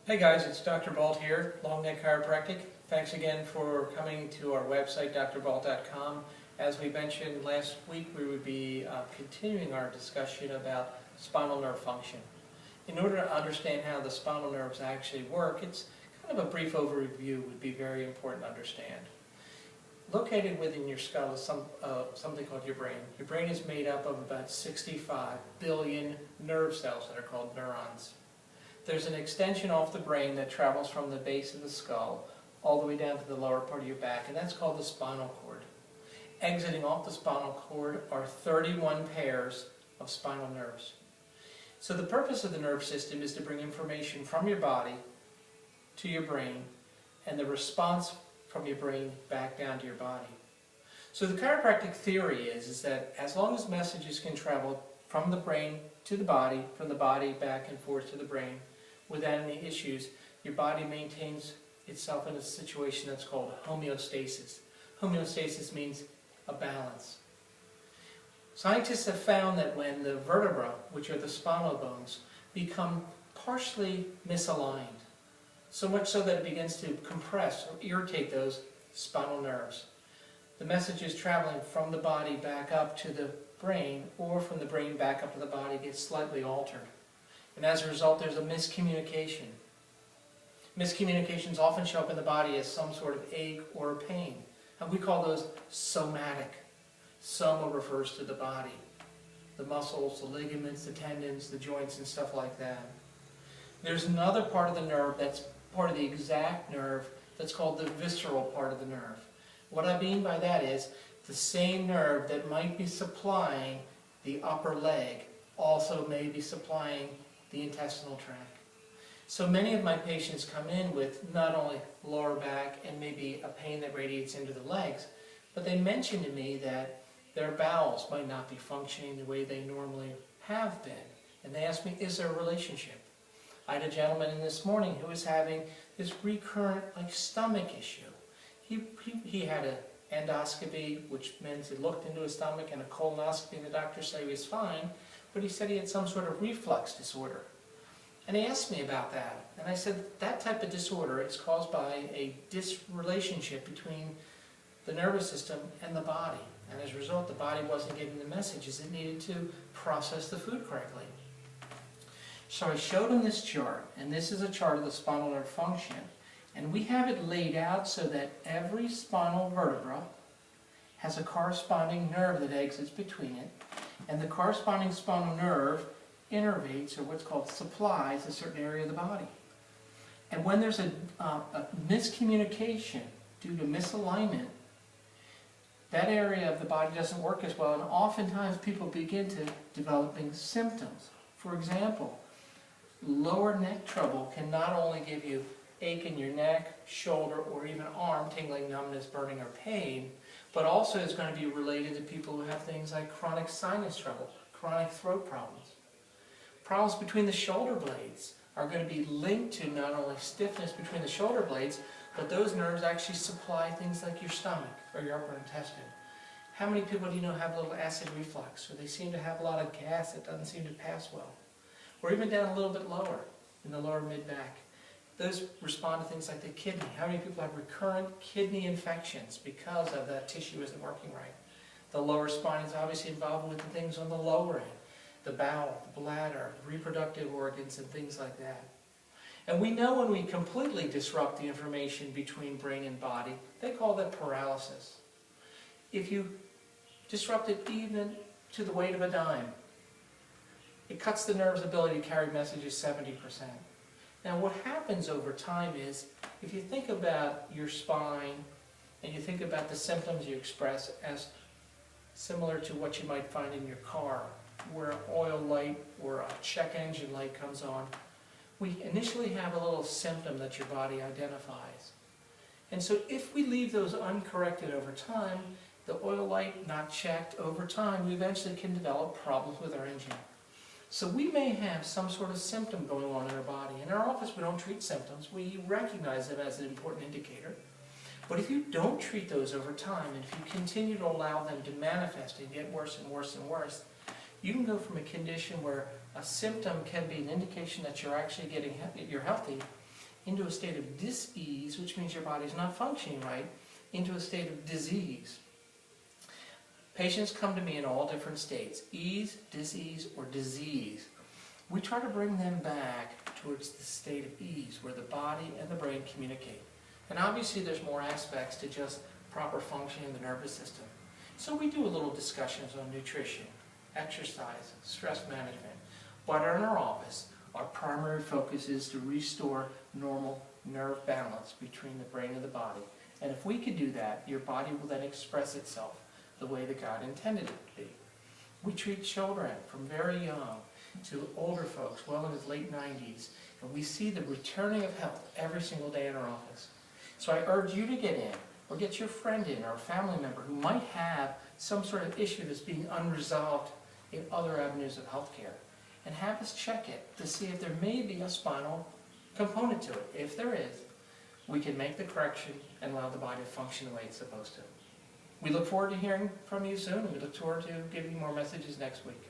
Hey guys, it's Dr. Balt here, Long Neck Chiropractic. Thanks again for coming to our website, drbalt.com. As we mentioned last week, we would be continuing our discussion about spinal nerve function. In order to understand how the spinal nerves actually work, it's kind of a brief overview would be very important to understand. Located within your skull is something called your brain. Your brain is made up of about 65 billion nerve cells that are called neurons. There's an extension off the brain that travels from the base of the skull all the way down to the lower part of your back, and that's called the spinal cord. Exiting off the spinal cord are 31 pairs of spinal nerves. So the purpose of the nerve system is to bring information from your body to your brain and the response from your brain back down to your body. So the chiropractic theory is that as long as messages can travel from the brain to the body, from the body back and forth to the brain, without any issues, your body maintains itself in a situation that's called homeostasis. Homeostasis means a balance. Scientists have found that when the vertebrae, which are the spinal bones, become partially misaligned, so much so that it begins to compress or irritate those spinal nerves, the message is traveling from the body back up to the brain, or from the brain back up to the body, gets slightly altered. And as a result, there's a miscommunication. Miscommunications often show up in the body as some sort of ache or pain. And we call those somatic. Soma refers to the body. The muscles, the ligaments, the tendons, the joints, and stuff like that. There's another part of the nerve that's part of the exact nerve that's called the visceral part of the nerve. What I mean by that is the same nerve that might be supplying the upper leg also may be supplying the intestinal tract. So many of my patients come in with not only lower back and maybe a pain that radiates into the legs, but they mention to me that their bowels might not be functioning the way they normally have been. And they ask me, is there a relationship? I had a gentleman in this morning who was having this recurrent stomach issue. He had an endoscopy, which means he looked into his stomach, and a colonoscopy, and the doctor said he was fine, but he said he had some sort of reflux disorder. And he asked me about that, and I said that type of disorder is caused by a disrelationship between the nervous system and the body, and as a result the body wasn't getting the messages it needed to process the food correctly. So I showed him this chart, and this is a chart of the spinal nerve function, and we have it laid out so that every spinal vertebra has a corresponding nerve that exits between it, and the corresponding spinal nerve innervates, or what's called supplies, a certain area of the body. And when there's a miscommunication due to misalignment, that area of the body doesn't work as well, and oftentimes people begin to developing symptoms. For example, lower neck trouble can not only give you ache in your neck, shoulder, or even arm, tingling, numbness, burning, or pain, but also is going to be related to people who have things like chronic sinus trouble, chronic throat problems. Problems between the shoulder blades are going to be linked to not only stiffness between the shoulder blades, but those nerves actually supply things like your stomach or your upper intestine. How many people do you know have a little acid reflux, or they seem to have a lot of gas that doesn't seem to pass well? Or even down a little bit lower, in the lower mid-back. Those respond to things like the kidney. How many people have recurrent kidney infections because of that tissue isn't working right? The lower spine is obviously involved with the things on the lower end. The bowel, the bladder, reproductive organs, and things like that. And we know when we completely disrupt the information between brain and body, they call that paralysis. If you disrupt it even to the weight of a dime, it cuts the nerve's ability to carry messages 70%. Now what happens over time is, if you think about your spine and you think about the symptoms you express as similar to what you might find in your car, where an oil light or a check engine light comes on, we initially have a little symptom that your body identifies. And so if we leave those uncorrected over time, the oil light not checked over time, we eventually can develop problems with our engine. So we may have some sort of symptom going on in our body. In our office we don't treat symptoms, we recognize them as an important indicator. But if you don't treat those over time, and if you continue to allow them to manifest and get worse and worse and worse, you can go from a condition where a symptom can be an indication that you're actually you're healthy, into a state of dis-ease, which means your body's not functioning right, into a state of disease. Patients come to me in all different states, ease, dis-ease, or disease. We try to bring them back towards the state of ease, where the body and the brain communicate. And obviously there's more aspects to just proper functioning of the nervous system. So we do a little discussions on nutrition, exercise, stress management. But in our office, our primary focus is to restore normal nerve balance between the brain and the body. And if we could do that, your body will then express itself the way that God intended it to be. We treat children from very young to older folks, well into the late 90s, and we see the returning of health every single day in our office. So I urge you to get in, or get your friend in, or a family member who might have some sort of issue that's being unresolved in other avenues of healthcare, and have us check it to see if there may be a spinal component to it. If there is, we can make the correction and allow the body to function the way it's supposed to. We look forward to hearing from you soon, and we look forward to giving you more messages next week.